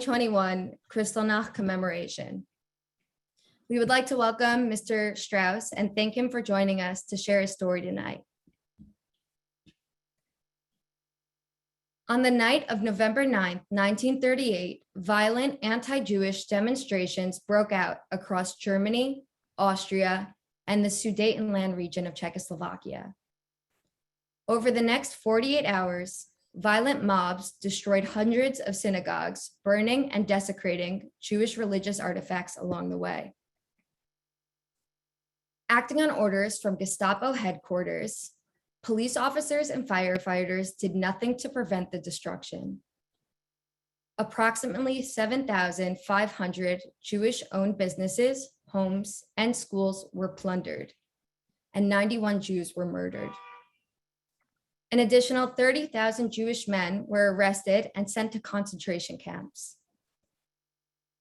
2021 Kristallnacht Commemoration. We would like to welcome Mr. Strauss and thank him for joining us to share his story tonight. On the night of November 9th, 1938, violent anti-Jewish demonstrations broke out across Germany, Austria, and the Sudetenland region of Czechoslovakia. Over the next 48 hours, violent mobs destroyed hundreds of synagogues, burning and desecrating Jewish religious artifacts along the way. Acting on orders from Gestapo headquarters, police officers and firefighters did nothing to prevent the destruction. Approximately 7,500 Jewish-owned businesses, homes, and schools were plundered, and 91 Jews were murdered. An additional 30,000 Jewish men were arrested and sent to concentration camps.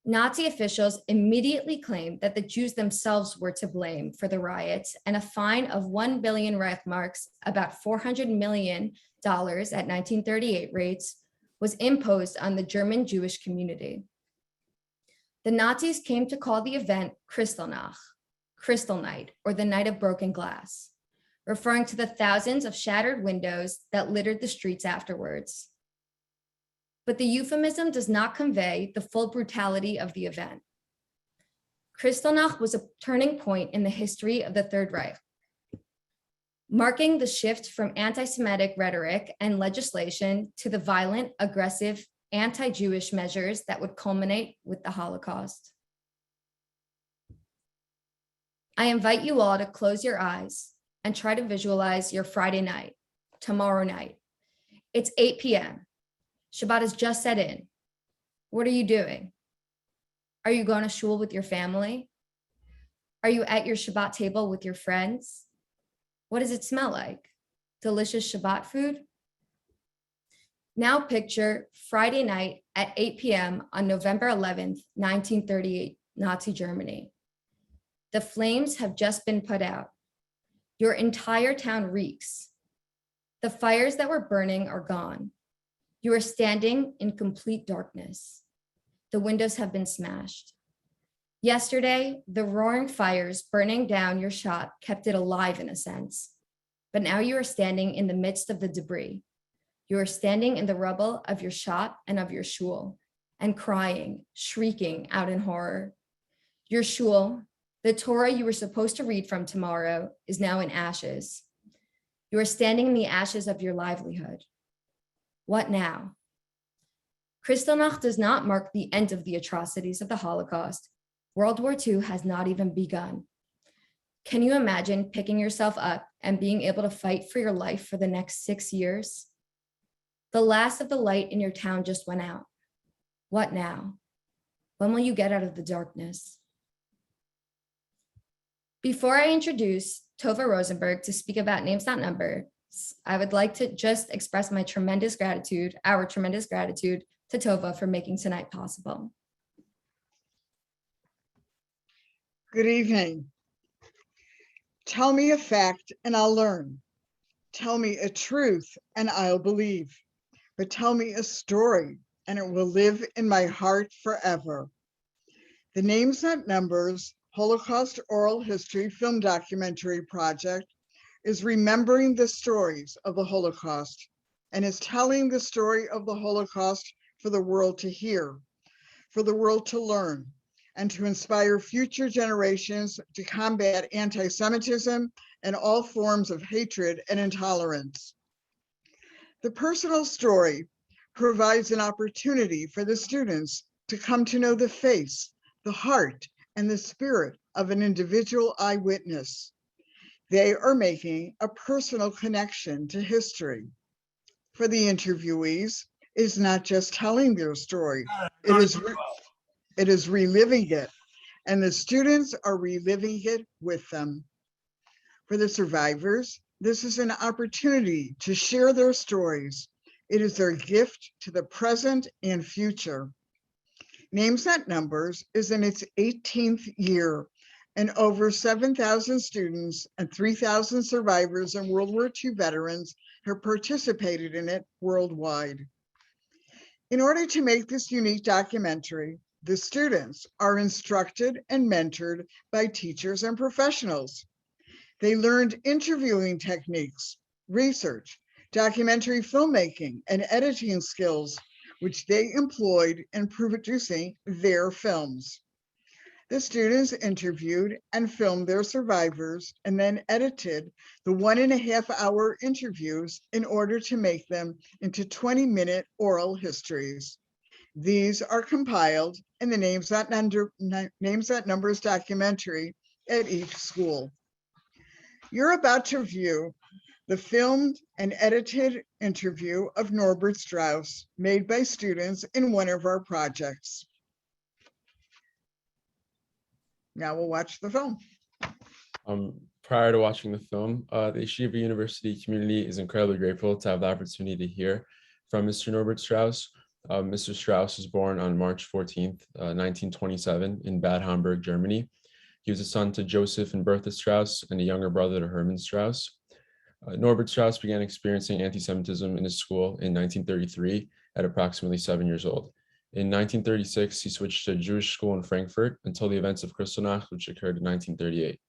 Nazi officials immediately claimed that the Jews themselves were to blame for the riots, and a fine of 1 billion Reichsmarks, about $400 million at 1938 rates, was imposed on the German Jewish community. The Nazis came to call the event Kristallnacht, Crystal Night, or the Night of Broken Glass, referring to the thousands of shattered windows that littered the streets afterwards. But the euphemism does not convey the full brutality of the event. Kristallnacht was a turning point in the history of the Third Reich, marking the shift from anti-Semitic rhetoric and legislation to the violent, aggressive, anti-Jewish measures that would culminate with the Holocaust. I invite you all to close your eyes and try to visualize your Friday night, tomorrow night. It's 8 p.m. Shabbat has just set in. What are you doing? Are you going to shul with your family? Are you at your Shabbat table with your friends? What does it smell like? Delicious Shabbat food? Now picture Friday night at 8 p.m. on November 11th, 1938, Nazi Germany. The flames have just been put out. Your entire town reeks. The fires that were burning are gone. You are standing in complete darkness. The windows have been smashed. Yesterday, the roaring fires burning down your shop kept it alive in a sense. But now you are standing in the midst of the debris. You are standing in the rubble of your shop and of your shul, and crying, shrieking out in horror. Your shul, the Torah you were supposed to read from tomorrow, is now in ashes. You are standing in the ashes of your livelihood. What now? Kristallnacht does not mark the end of the atrocities of the Holocaust. World War II has not even begun. Can you imagine picking yourself up and being able to fight for your life for the next 6 years? The last of the light in your town just went out. What now? When will you get out of the darkness? Before I introduce Tova Rosenberg to speak about Names Not Numbers, I would like to just express my tremendous gratitude, our tremendous gratitude to Tova for making tonight possible. Good evening. Tell me a fact and I'll learn. Tell me a truth and I'll believe. But tell me a story and it will live in my heart forever. The Names Not Numbers Holocaust Oral History Film Documentary Project is remembering the stories of the Holocaust and is telling the story of the Holocaust for the world to hear, for the world to learn, and to inspire future generations to combat anti-Semitism and all forms of hatred and intolerance. The personal story provides an opportunity for the students to come to know the face, the heart, and the spirit of an individual eyewitness. They are making a personal connection to history. For the interviewees, it is not just telling their story, it is reliving it, and the students are reliving it with them. For the survivors, this is an opportunity to share their stories. It is their gift to the present and future. Names Not Numbers is in its 18th year, and over 7,000 students and 3,000 survivors and World War II veterans have participated in it worldwide. In order to make this unique documentary, the students are instructed and mentored by teachers and professionals. They learned interviewing techniques, research, documentary filmmaking, and editing skills, which they employed in producing their films. The students interviewed and filmed their survivors and then edited the 1.5-hour interviews in order to make them into 20-minute oral histories. These are compiled in the Names That Numbers documentary at each school. You're about to view the filmed and edited interview of Norbert Strauss made by students in one of our projects. Now we'll watch the film. Prior to watching the film, the Yeshiva University community is incredibly grateful to have the opportunity to hear from Mr. Norbert Strauss. Mr. Strauss was born on March 14th, 1927 in Bad Homburg, Germany. He was a son to Joseph and Bertha Strauss and a younger brother to Hermann Strauss. Norbert Strauss began experiencing anti-Semitism in his school in 1933 at approximately 7 years old. In 1936, he switched to a Jewish school in Frankfurt until the events of Kristallnacht, which occurred in 1938.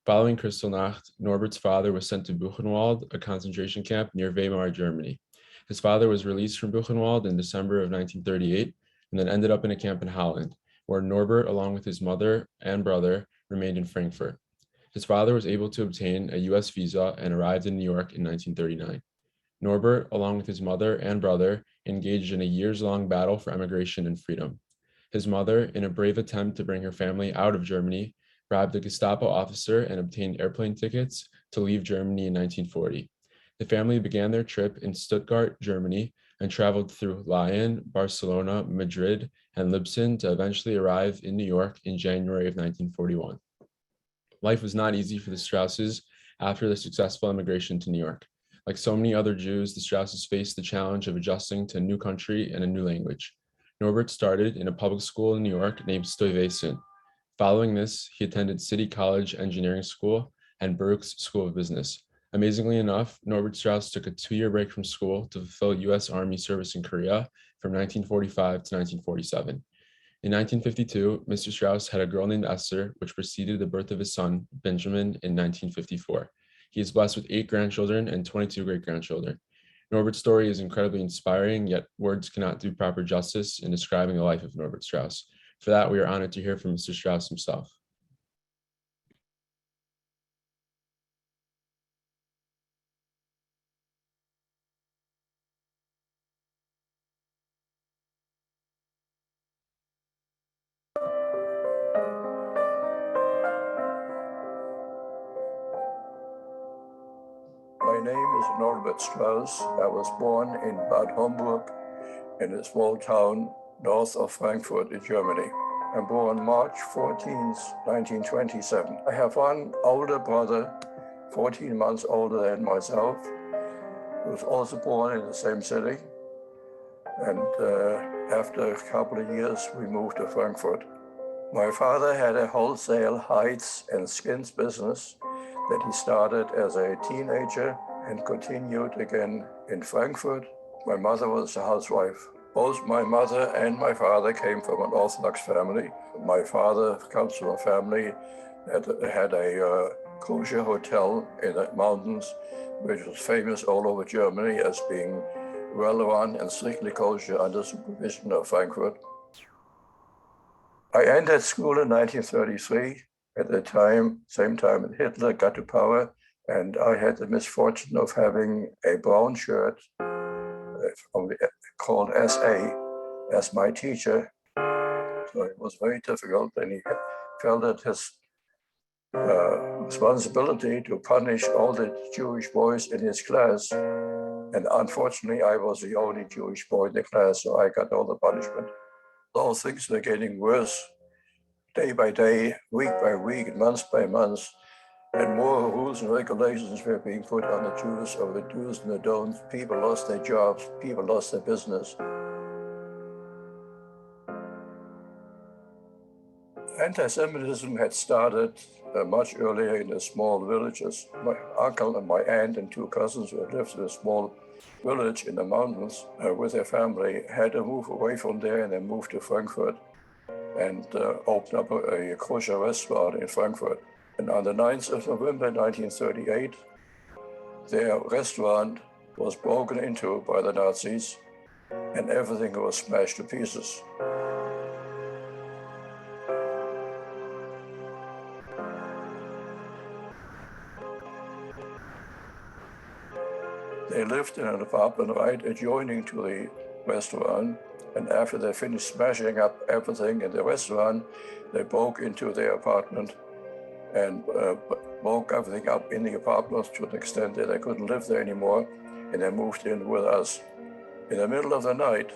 Following Kristallnacht, Norbert's father was sent to Buchenwald, a concentration camp near Weimar, Germany. His father was released from Buchenwald in December of 1938 and then ended up in a camp in Holland, where Norbert, along with his mother and brother, remained in Frankfurt. His father was able to obtain a US visa and arrived in New York in 1939. Norbert, along with his mother and brother, engaged in a years-long battle for emigration and freedom. His mother, in a brave attempt to bring her family out of Germany, bribed a Gestapo officer and obtained airplane tickets to leave Germany in 1940. The family began their trip in Stuttgart, Germany, and traveled through Lyon, Barcelona, Madrid, and Leipzig to eventually arrive in New York in January of 1941. Life was not easy for the Strausses after the successful immigration to New York. Like so many other Jews, the Strausses faced the challenge of adjusting to a new country and a new language. Norbert started in a public school in New York named Stuyvesant. Following this, he attended City College Engineering School and Baruch's School of Business. Amazingly enough, Norbert Strauss took a 2-year break from school to fulfill U.S. Army service in Korea from 1945 to 1947. In 1952, Mr. Strauss had a girl named Esther, which preceded the birth of his son, Benjamin, in 1954. He is blessed with 8 grandchildren and 22 great-grandchildren. Norbert's story is incredibly inspiring, yet words cannot do proper justice in describing the life of Norbert Strauss. For that, we are honored to hear from Mr. Strauss himself. My name is Norbert Strauss. I was born in Bad Homburg, in a small town north of Frankfurt in Germany. I'm born March 14th, 1927. I have one older brother, 14 months older than myself, who was also born in the same city. And after a couple of years, we moved to Frankfurt. My father had a wholesale hides and skins business that he started as a teenager and continued again in Frankfurt. My mother was a housewife. Both my mother and my father came from an Orthodox family. My father comes from a family that had a kosher hotel in the mountains, which was famous all over Germany as being well run and strictly kosher under supervision of Frankfurt. I entered school in 1933. At the time, same time that Hitler got to power, and I had the misfortune of having a brown shirt called SA as my teacher. So it was very difficult, and he felt it his responsibility to punish all the Jewish boys in his class. And unfortunately, I was the only Jewish boy in the class, so I got all the punishment. All things were getting worse day by day, week by week, month by month, and more rules and regulations were being put on the Jews of the do's and the don'ts. People lost their jobs, people lost their business. Anti-Semitism had started much earlier in the small villages. My uncle and my aunt and 2 cousins who lived in a small village in the mountains with their family, had to move away from there and then moved to Frankfurt and opened up a kosher restaurant in Frankfurt. And on the 9th of November 1938, their restaurant was broken into by the Nazis and everything was smashed to pieces. They lived in an apartment right adjoining to the restaurant, and after they finished smashing up everything in the restaurant, they broke into their apartment and broke everything up in the apartment to the extent that they couldn't live there anymore, and they moved in with us. In the middle of the night,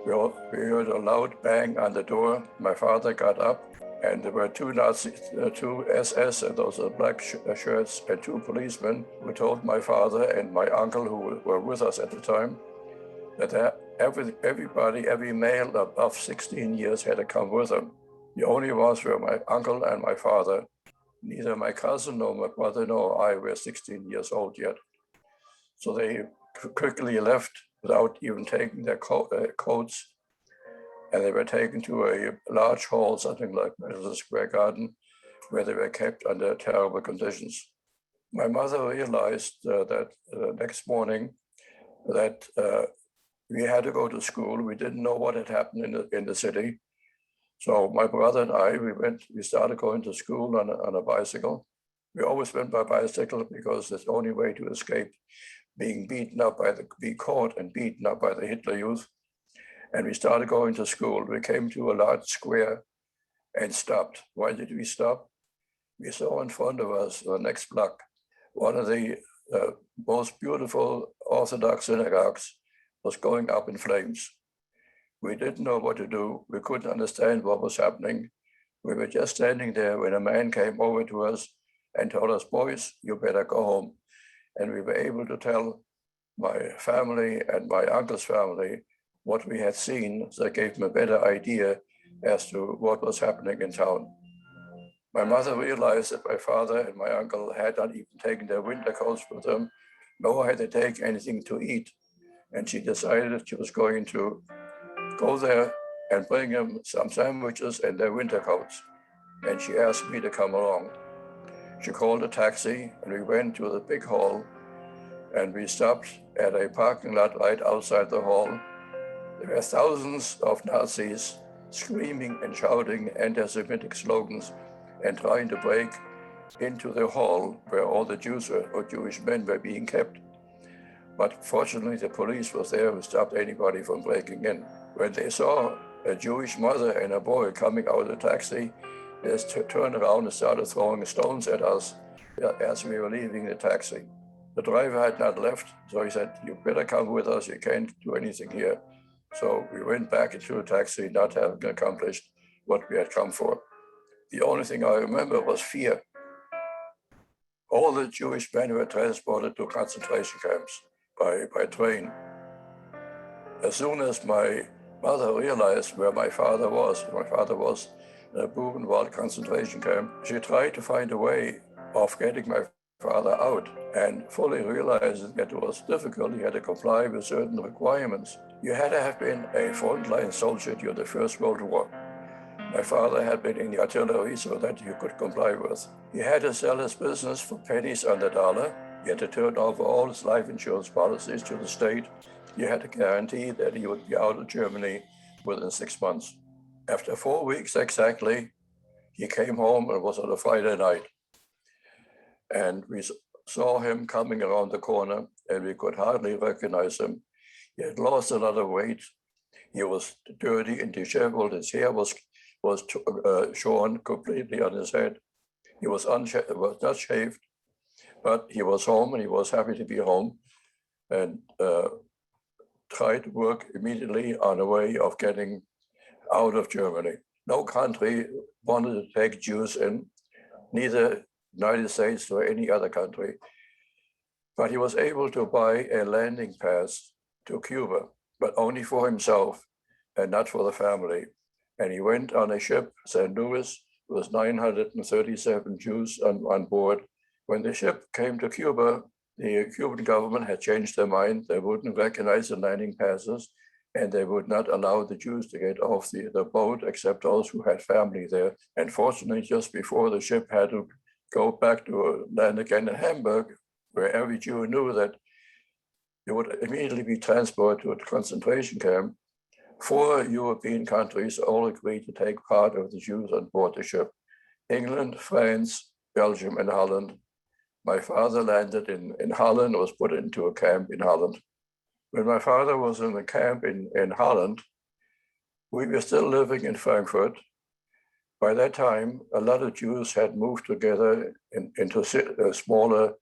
we heard a loud bang on the door. My father got up, and there were two Nazis, two SS, and those are black shirts, and two policemen who told my father and my uncle, who were with us at the time, that everybody, every male above 16 years had to come with them. The only ones were my uncle and my father. Neither my cousin nor my brother nor I were 16 years old yet. So they quickly left without even taking their coats, and they were taken to a large hall, something like Madison Square Garden, where they were kept under terrible conditions. My mother realized that next morning that we had to go to school. We didn't know what had happened in the city. So my brother and I, we started going to school on a bicycle. We always went by bicycle because it's the only way to escape being beaten up be caught and beaten up by the Hitler Youth. And we started going to school. We came to a large square and stopped. Why did we stop? We saw in front of us, the next block, one of the most beautiful Orthodox synagogues was going up in flames. We didn't know what to do. We couldn't understand what was happening. We were just standing there when a man came over to us and told us, "Boys, you better go home." And we were able to tell my family and my uncle's family what we had seen, so that gave them a better idea as to what was happening in town. My mother realized that my father and my uncle had not even taken their winter coats with them, nor had they taken anything to eat. And she decided she was going to go there and bring them some sandwiches and their winter coats. And she asked me to come along. She called a taxi and we went to the big hall, and we stopped at a parking lot right outside the hall. There were thousands of Nazis screaming and shouting anti-Semitic slogans and trying to break into the hall where all the Jews or Jewish men were being kept. But fortunately, the police was there to stop anybody from breaking in. When they saw a Jewish mother and a boy coming out of the taxi, they turned around and started throwing stones at us as we were leaving the taxi. The driver had not left, so he said, "You better come with us, you can't do anything here." So we went back into the taxi, not having accomplished what we had come for. The only thing I remember was fear. All the Jewish men were transported to concentration camps by train. As soon as my mother realized where my father was in a Buchenwald concentration camp, she tried to find a way of getting my father out, and fully realizing that it was difficult, he had to comply with certain requirements. You had to have been a frontline soldier during the First World War. My father had been in the artillery, so that you could comply with. He had to sell his business for pennies on the dollar. He had to turn over all his life insurance policies to the state. He had to guarantee that he would be out of Germany within 6 months. After 4 weeks exactly, he came home. It was on a Friday night. And we saw him coming around the corner, and we could hardly recognize him. He had lost a lot of weight. He was dirty and disheveled. His hair was shorn completely on his head. He was not shaved, but he was home, and he was happy to be home, and tried to work immediately on a way of getting out of Germany. No country wanted to take Jews in, neither United States nor any other country. But he was able to buy a landing pass to Cuba, but only for himself and not for the family. And he went on a ship, St. Louis, with 937 Jews on board. When the ship came to Cuba, the Cuban government had changed their mind. They wouldn't recognize the landing passes, and they would not allow the Jews to get off the boat except those who had family there. And fortunately, just before the ship had to go back to land again in Hamburg, where every Jew knew that he would immediately be transported to a concentration camp, 4 European countries all agreed to take part of the Jews on board the ship: England, France, Belgium, and Holland. My father landed in Holland, was put into a camp in Holland. When my father was in the camp in Holland, we were still living in Frankfurt. By that time, a lot of Jews had moved together into smaller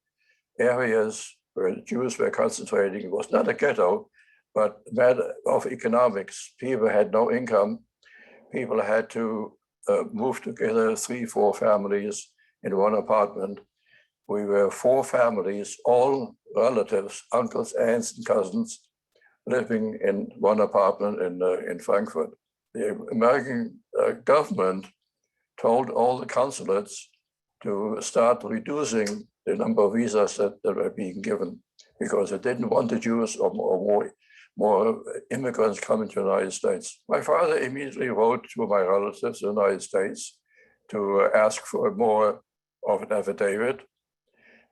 areas where Jews were concentrating. It was not a ghetto, but a matter of economics. People had no income. People had to move together, 3, 4 families in one apartment. We were 4 families, all relatives, uncles, aunts, and cousins, living in one apartment in Frankfurt. The American government told all the consulates to start reducing the number of visas that were being given, because they didn't want the Jews or more immigrants coming to the United States. My father immediately wrote to my relatives in the United States to ask for more of an affidavit.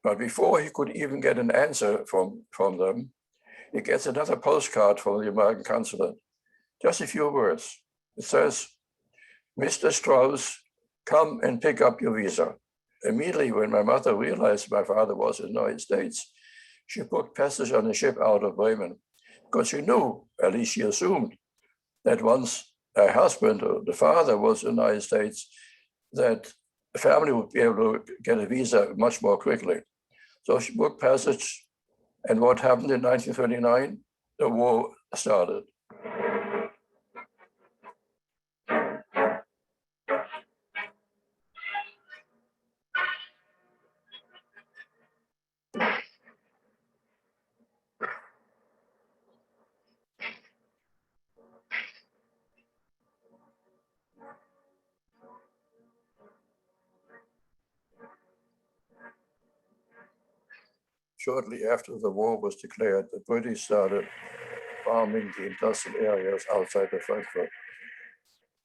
But before he could even get an answer from them, he gets another postcard from the American consulate. Just a few words. It says, "Mr. Strauss, come and pick up your visa." Immediately when my mother realized my father was in the United States, she booked passage on a ship out of Bremen, because she knew, at least she assumed, that once her husband or the father was in the United States, that the family would be able to get a visa much more quickly. So she booked passage, and what happened in 1939? The war started. Shortly after the war was declared, the British started bombing the industrial areas outside of Frankfurt.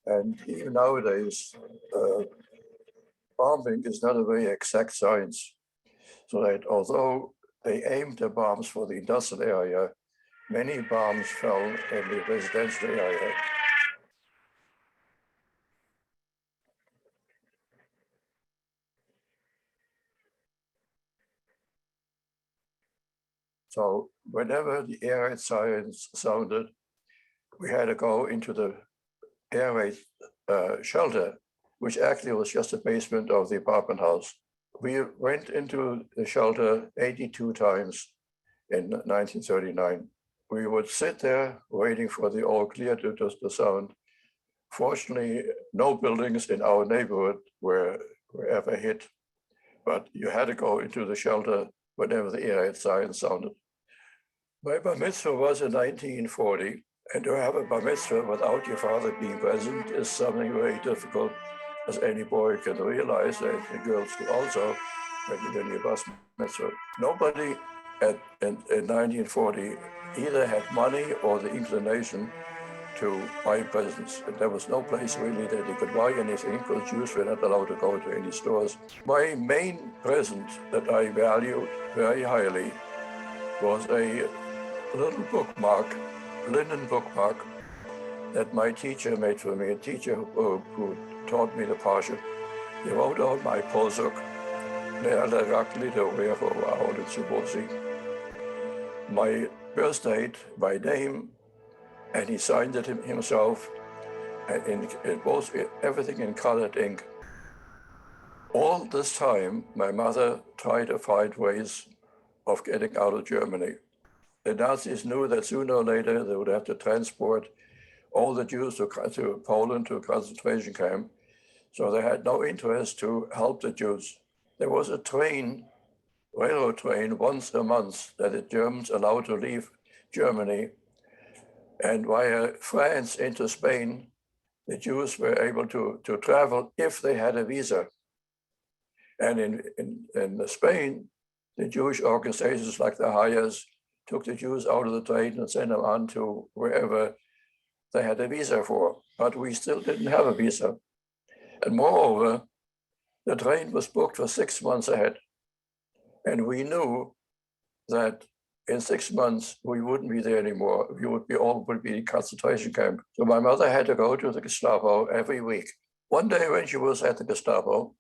And even nowadays, bombing is not a very exact science. So that although they aimed the bombs for the industrial area, many bombs fell in the residential area. So whenever the air raid sirens sounded, we had to go into the air raid shelter, which actually was just the basement of the apartment house. We went into the shelter 82 times in 1939. We would sit there waiting for the all clear to sound. Fortunately, no buildings in our neighborhood were ever hit, but you had to go into the shelter whenever the air raid siren sounded. My bar mitzvah was in 1940, and to have a bar mitzvah without your father being present is something very difficult, as any boy can realize, and the girls do also, when you're bar mitzvah. Nobody in 1940 either had money or the inclination to buy presents. And there was no place really that you could buy anything, because Jews were not allowed to go to any stores. My main present that I valued very highly was a little bookmark, linen bookmark, that my teacher made for me, a teacher who taught me the Parsha. He wrote out my posuk, my birth date, my name, and he signed it himself, and it was everything in colored ink. All this time, my mother tried to find ways of getting out of Germany. The Nazis knew that sooner or later they would have to transport all the Jews to Poland, to a concentration camp. So they had no interest to help the Jews. There was a train, railroad train, once a month that the Germans allowed to leave Germany. And via France into Spain, the Jews were able to travel if they had a visa. And in Spain, the Jewish organizations like the Hayas took the Jews out of the train and sent them on to wherever they had a visa for. But we still didn't have a visa. And moreover, the train was booked for 6 months ahead. And we knew that in 6 months, we wouldn't be there anymore. We would be in concentration camp. So my mother had to go to the Gestapo every week. One day when she was at the Gestapo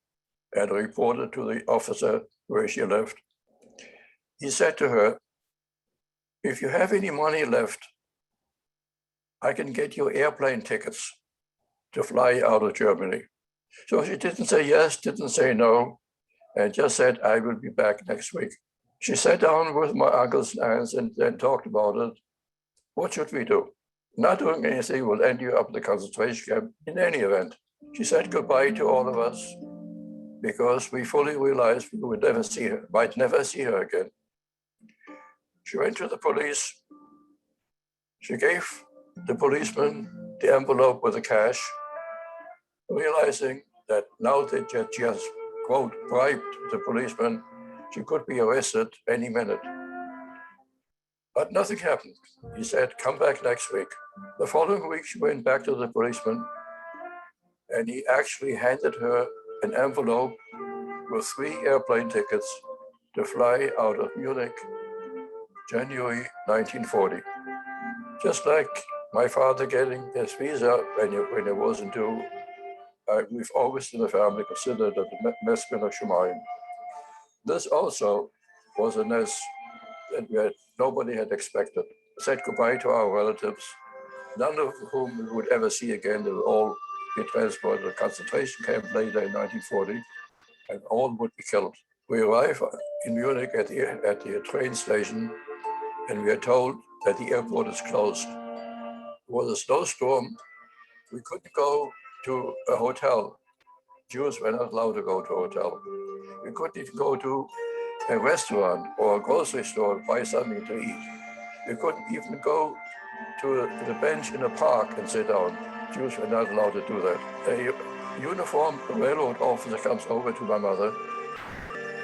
and reported to the officer where she lived, he said to her, if you have any money left, I can get you airplane tickets to fly out of Germany. So she didn't say yes, didn't say no, and just said, I will be back next week. She sat down with my uncles and aunts and talked about it. What should we do? Not doing anything will end you up in the concentration camp in any event. She said goodbye to all of us because we fully realized we would never see her, might never see her again. She went to the police. She gave the policeman the envelope with the cash, realizing that now that she has, quote, bribed the policeman, she could be arrested any minute. But nothing happened. He said, come back next week. The following week, she went back to the policeman, and he actually handed her an envelope with 3 airplane tickets to fly out of Munich, January 1940. Just like my father getting his visa when it wasn't due, we've always in the family considered it a Nes min Hashemayim. This also was a Nes that nobody had expected. Said goodbye to our relatives, none of whom we would ever see again. They would all be transported to a concentration camp later in 1940, and all would be killed. We arrived in Munich at the train station, and we are told that the airport is closed. There was a snowstorm. We couldn't go to a hotel. Jews were not allowed to go to a hotel. We couldn't even go to a restaurant or a grocery store and buy something to eat. We couldn't even go to the bench in a park and sit down. Jews were not allowed to do that. A uniformed railroad officer comes over to my mother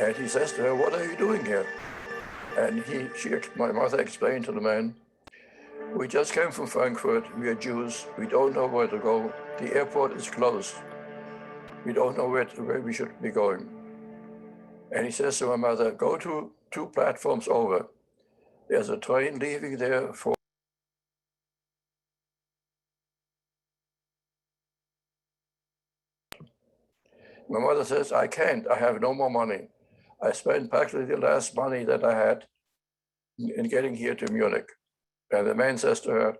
and he says to her, what are you doing here? And my mother explained to the man, we just came from Frankfurt, we are Jews, we don't know where to go, the airport is closed. We don't know where we should be going. And he says to my mother, go to 2 platforms over. There's a train leaving there for my mother says, I can't, I have no more money. I spent practically the last money that I had in getting here to Munich. And the man says to her,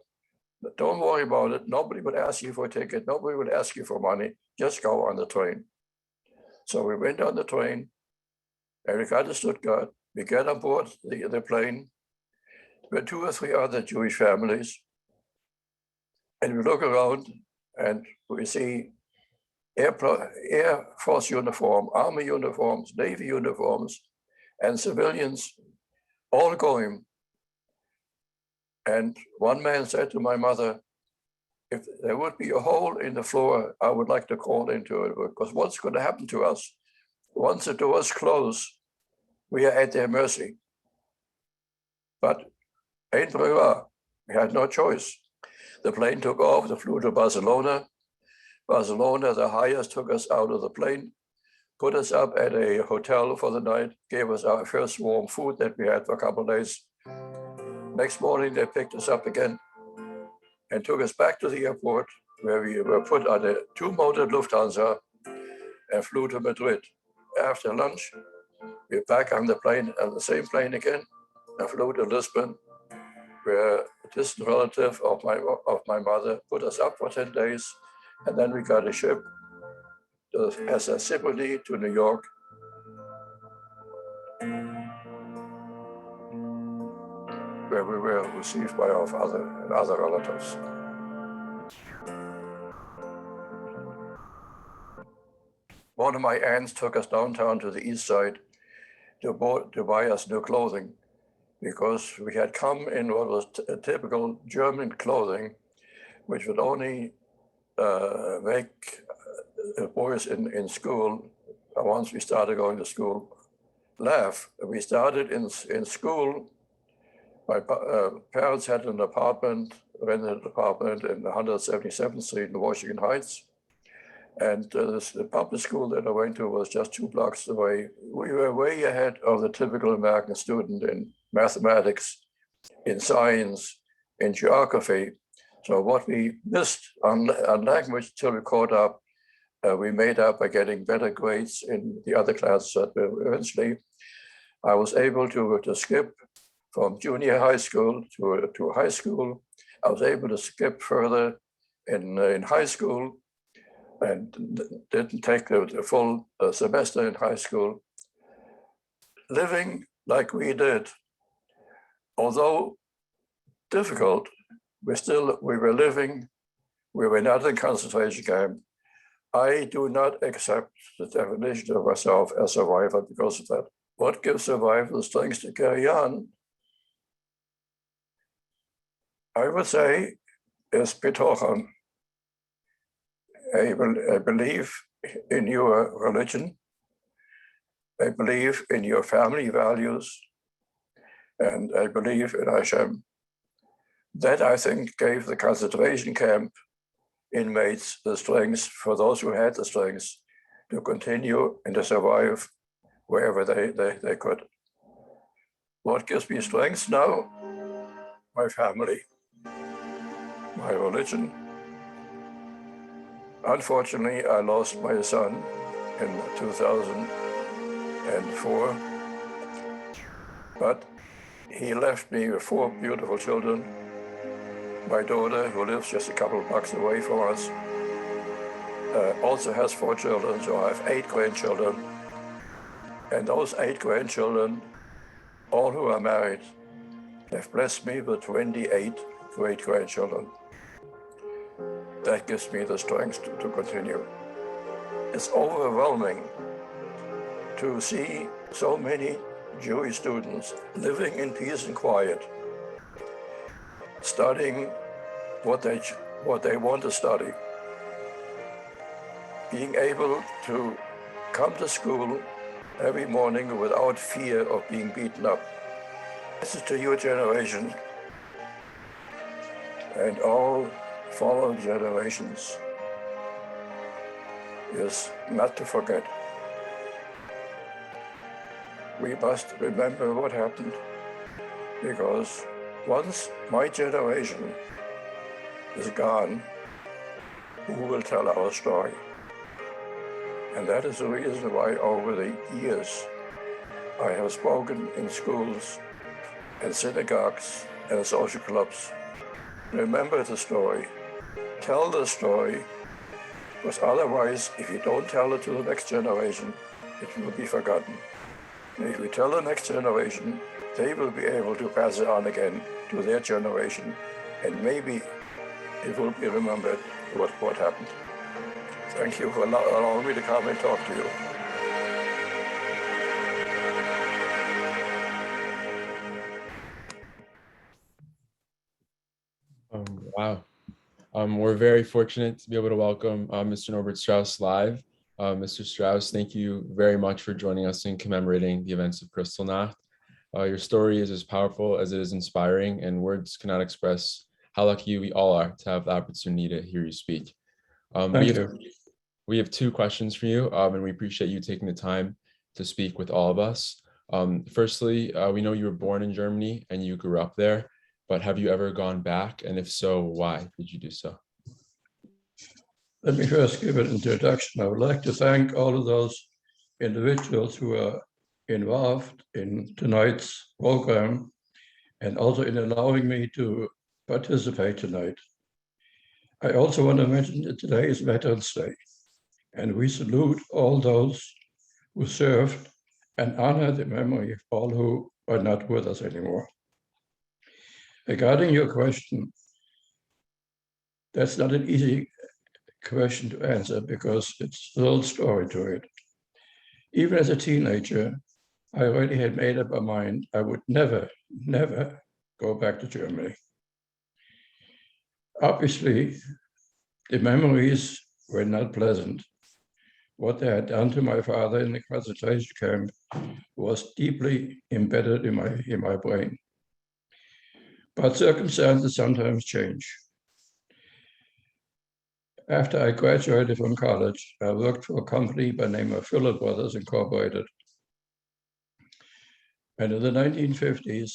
don't worry about it. Nobody would ask you for a ticket. Nobody would ask you for money. Just go on the train. So we went on the train and we got to Stuttgart. We get on board the plane. There were 2 or 3 other Jewish families. And we look around and we see Air Force uniform, Army uniforms, Navy uniforms, and civilians all going. And one man said to my mother, if there would be a hole in the floor, I would like to crawl into it, because what's going to happen to us? Once the doors close, we are at their mercy. But ain't breva, we had no choice. The plane took off, they flew to Barcelona. Barcelona, the highest, took us out of the plane, put us up at a hotel for the night, gave us our first warm food that we had for a couple of days. Next morning, they picked us up again and took us back to the airport where we were put on a 2-motor Lufthansa and flew to Madrid. After lunch, we were back on the plane, on the same plane again, and flew to Lisbon, where a distant relative of my mother put us up for 10 days. And then we got a ship as a Symphony to New York. Where we were received by our father and other relatives. One of my aunts took us downtown to the east side to buy us new clothing, because we had come in what was a typical German clothing, which would only make boys in school, once we started going to school, laugh. We started in school. My parents had an apartment, rented an apartment in 177th Street in Washington Heights. And the public school that I went to was just 2 blocks away. We were way ahead of the typical American student in mathematics, in science, in geography. So what we missed on language till we caught up, we made up by getting better grades in the other classes. That eventually I was able to skip from junior high school to high school. I was able to skip further in high school and didn't take the full semester in high school. Living like we did, although difficult, we were living, we were not in concentration camp. I do not accept the definition of myself as a survivor because of that. What gives survival the strength to carry on? I would say is bitochon. I believe in your religion. I believe in your family values. And I believe in Hashem. That, I think, gave the concentration camp inmates the strength, for those who had the strength, to continue and to survive wherever they could. What gives me strength now? My family, my religion. Unfortunately, I lost my son in 2004, but he left me with 4 beautiful children. My daughter, who lives just a couple of blocks away from us, also has 4 children, so I have 8 grandchildren. And those 8 grandchildren, all who are married, have blessed me with 28 great-grandchildren. That gives me the strength to continue. It's overwhelming to see so many Jewish students living in peace and quiet, studying what they want to study, being able to come to school every morning without fear of being beaten up. This is to your generation and all following generations is not to forget. We must remember what happened, because once my generation is gone, who will tell our story? And that is the reason why over the years I have spoken in schools and synagogues and social clubs. Remember the story, tell the story, because otherwise, if you don't tell it to the next generation, it will be forgotten. And if we tell the next generation, they will be able to pass it on again to their generation, and maybe it will be remembered what happened. Thank you for allowing me to come and talk to you. Wow. We're very fortunate to be able to welcome Mr. Norbert Strauss live. Mr. Strauss, thank you very much for joining us in commemorating the events of Kristallnacht. Your story is as powerful as it is inspiring, and words cannot express how lucky we all are to have the opportunity to hear you speak. Thank you. We have 2 questions for you, and we appreciate you taking the time to speak with all of us. Firstly, we know you were born in Germany and you grew up there, but have you ever gone back? And if so, why did you do so? Let me first give an introduction. I would like to thank all of those individuals who are involved in tonight's program and also in allowing me to participate tonight. I also want to mention that today is Veterans Day, and we salute all those who served and honor the memory of all who are not with us anymore. Regarding your question, that's not an easy question to answer because it's a little story to it. Even as a teenager, I already had made up my mind I would never go back to Germany. Obviously, the memories were not pleasant, what they had done to my father in the concentration camp was deeply embedded in my brain. But circumstances sometimes change. After I graduated from college, I worked for a company by the name of Philip Brothers Incorporated. And in the 1950s,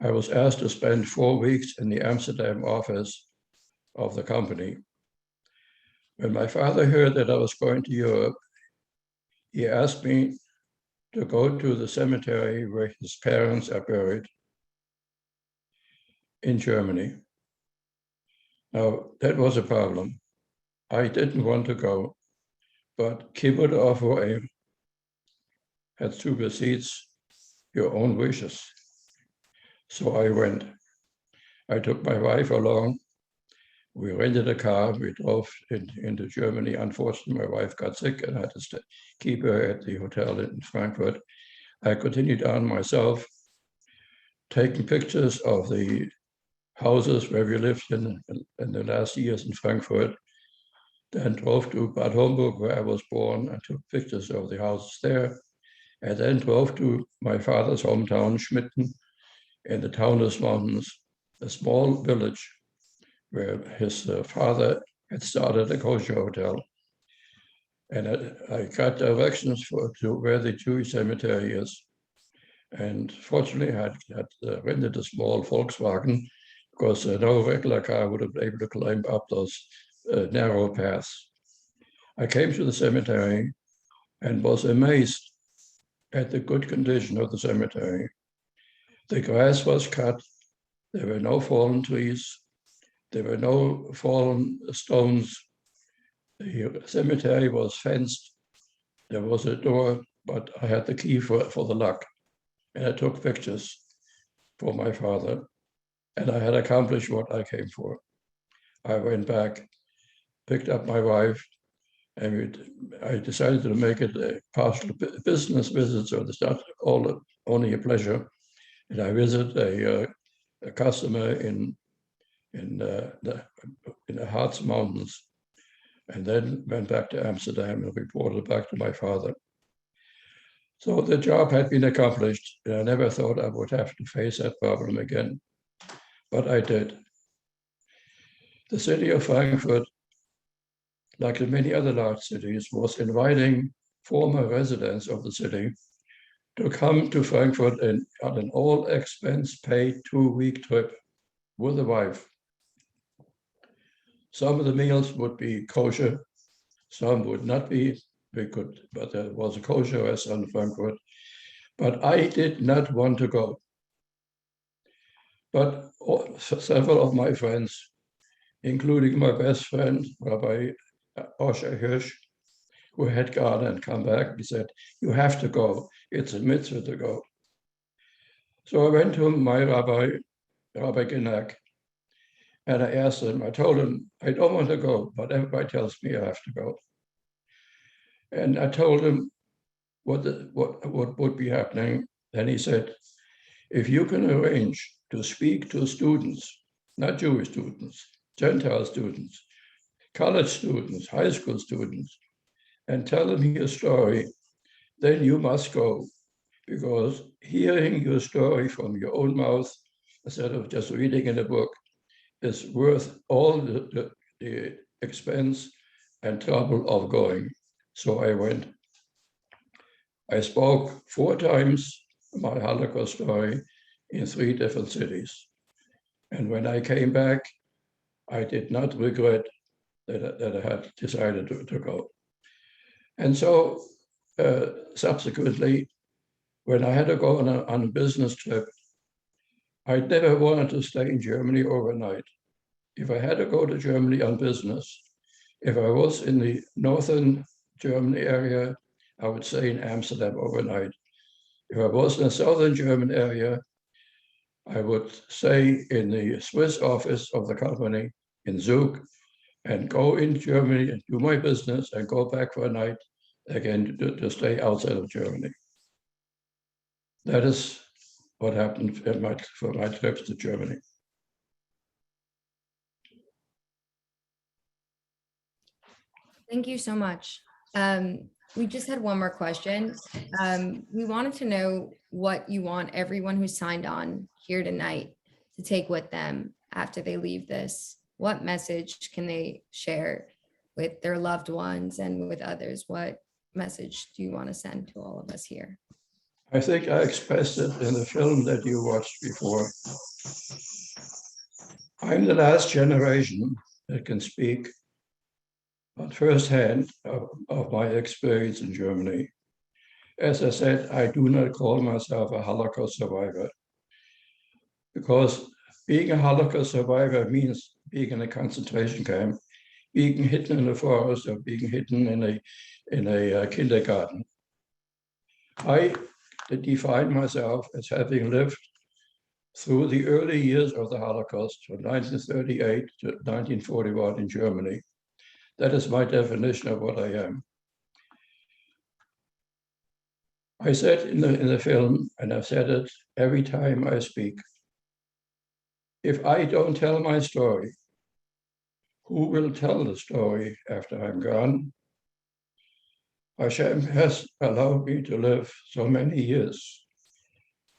I was asked to spend 4 weeks in the Amsterdam office of the company. When my father heard that I was going to Europe, he asked me to go to the cemetery where his parents are buried in Germany. Now, that was a problem. I didn't want to go, but Kibbutz Ofroim had supersedes your own wishes. So I went. I took my wife along. We rented a car. We drove into Germany. Unfortunately, my wife got sick and I had to keep her at the hotel in Frankfurt. I continued on myself, taking pictures of the houses where we lived in the last years in Frankfurt. Then drove to Bad Homburg, where I was born, and took pictures of the houses there. And then drove to my father's hometown, Schmitten, in the Taunus Mountains, a small village where his father had started a kosher hotel. And I got directions to where the Jewish cemetery is. And fortunately, I had rented a small Volkswagen because no regular car would have been able to climb up those narrow paths. I came to the cemetery and was amazed at the good condition of the cemetery. The grass was cut. There were no fallen trees. There were no fallen stones. The cemetery was fenced. There was a door, but I had the key for the lock. And I took pictures for my father. And I had accomplished what I came for. I went back, picked up my wife, and I decided to make it a partial business visit, so it's not only a pleasure. And I visited a customer in the Harz Mountains, and then went back to Amsterdam and reported back to my father. So the job had been accomplished, and I never thought I would have to face that problem again, but I did. The city of Frankfurt, like in many other large cities, was inviting former residents of the city to come to Frankfurt on an all-expense-paid 2-week trip with a wife. Some of the meals would be kosher, some would not be. But there was a kosher restaurant in Frankfurt. But I did not want to go. But several of my friends, including my best friend, Rabbi Osher Hirsch, who had gone and come back, he said, "You have to go. It's a mitzvah to go." So I went to my Rabbi Genack, and I asked him, I told him, I don't want to go, but everybody tells me I have to go. And I told him what would be happening. And he said, if you can arrange to speak to students, not Jewish students, Gentile students, college students, high school students, and tell them your story, then you must go. Because hearing your story from your own mouth, instead of just reading in a book, is worth all the expense and trouble of going. So I went. I spoke 4 times my Holocaust story in 3 different cities. And when I came back, I did not regret that I had decided to go. And so subsequently, when I had to go on a business trip, I never wanted to stay in Germany overnight. If I had to go to Germany on business, if I was in the northern Germany area, I would stay in Amsterdam overnight. If I was in the southern German area, I would stay in the Swiss office of the company in Zug and go in Germany and do my business and go back for a night again to stay outside of Germany. That is what happened for my trips to Germany. Thank you so much. We just had one more question. We wanted to know what you want everyone who signed on here tonight to take with them after they leave this. What message can they share with their loved ones and with others? What message do you want to send to all of us here? I think I expressed it in the film that you watched before. I'm the last generation that can speak on firsthand of my experience in Germany. As I said, I do not call myself a Holocaust survivor because being a Holocaust survivor means being in a concentration camp, being hidden in a forest, or being hidden in a kindergarten. I define myself as having lived through the early years of the Holocaust from 1938 to 1941 in Germany. That is my definition of what I am. I said in the film, and I've said it every time I speak, if I don't tell my story, who will tell the story after I'm gone? Hashem has allowed me to live so many years,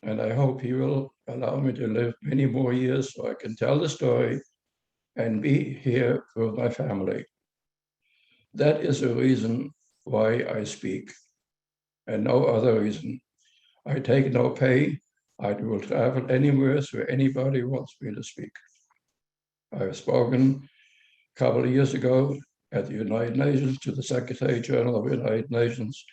and I hope he will allow me to live many more years so I can tell the story and be here with my family. That is the reason why I speak, and no other reason. I take no pay. I will travel anywhere where anybody wants me to speak. I've spoken a couple of years ago at the United Nations to the Secretary General of the United Nations,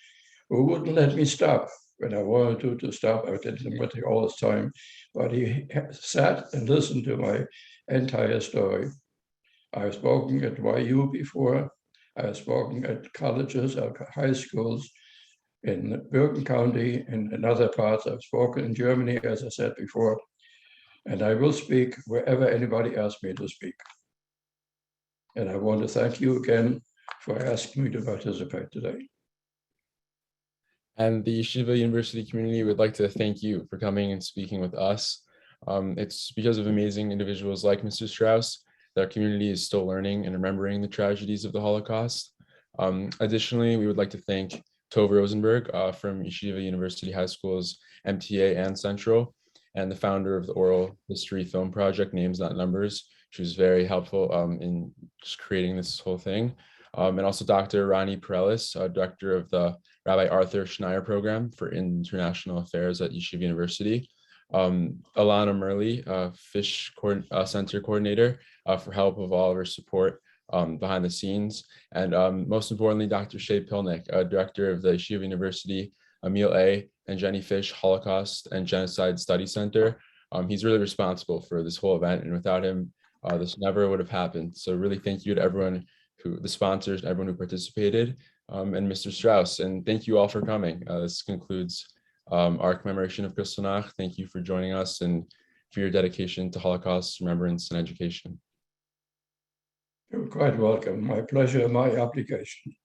who wouldn't let me stop when I wanted to stop. I did it all this time, but he sat and listened to my entire story. I've spoken at YU before. I've spoken at colleges, at high schools in Bergen County and in other parts. I've spoken in Germany, as I said before, and I will speak wherever anybody asks me to speak. And I want to thank you again for asking me to participate today. And the Yeshiva University community would like to thank you for coming and speaking with us. It's because of amazing individuals like Mr. Strauss that our community is still learning and remembering the tragedies of the Holocaust. Additionally, we would like to thank Tove Rosenberg from Yeshiva University High School's MTA and Central, and the founder of the Oral History Film Project, Names Not Numbers. She was very helpful in just creating this whole thing. And also Dr. Ronnie Perelis, director of the Rabbi Arthur Schneier Program for International Affairs at Yeshiva University. Alana Murley, Fish Center Coordinator, for help of all of her support behind the scenes. And most importantly, Dr. Shay Pilnick, director of the Yeshiva University Emil A. and Jenny Fish Holocaust and Genocide Study Center. He's really responsible for this whole event, and without him, this never would have happened. So really thank you to everyone the sponsors, everyone who participated, and Mr. Strauss. And thank you all for coming. This concludes our commemoration of Kristallnacht. Thank you for joining us and for your dedication to Holocaust remembrance and education. You're quite welcome. My pleasure, my obligation.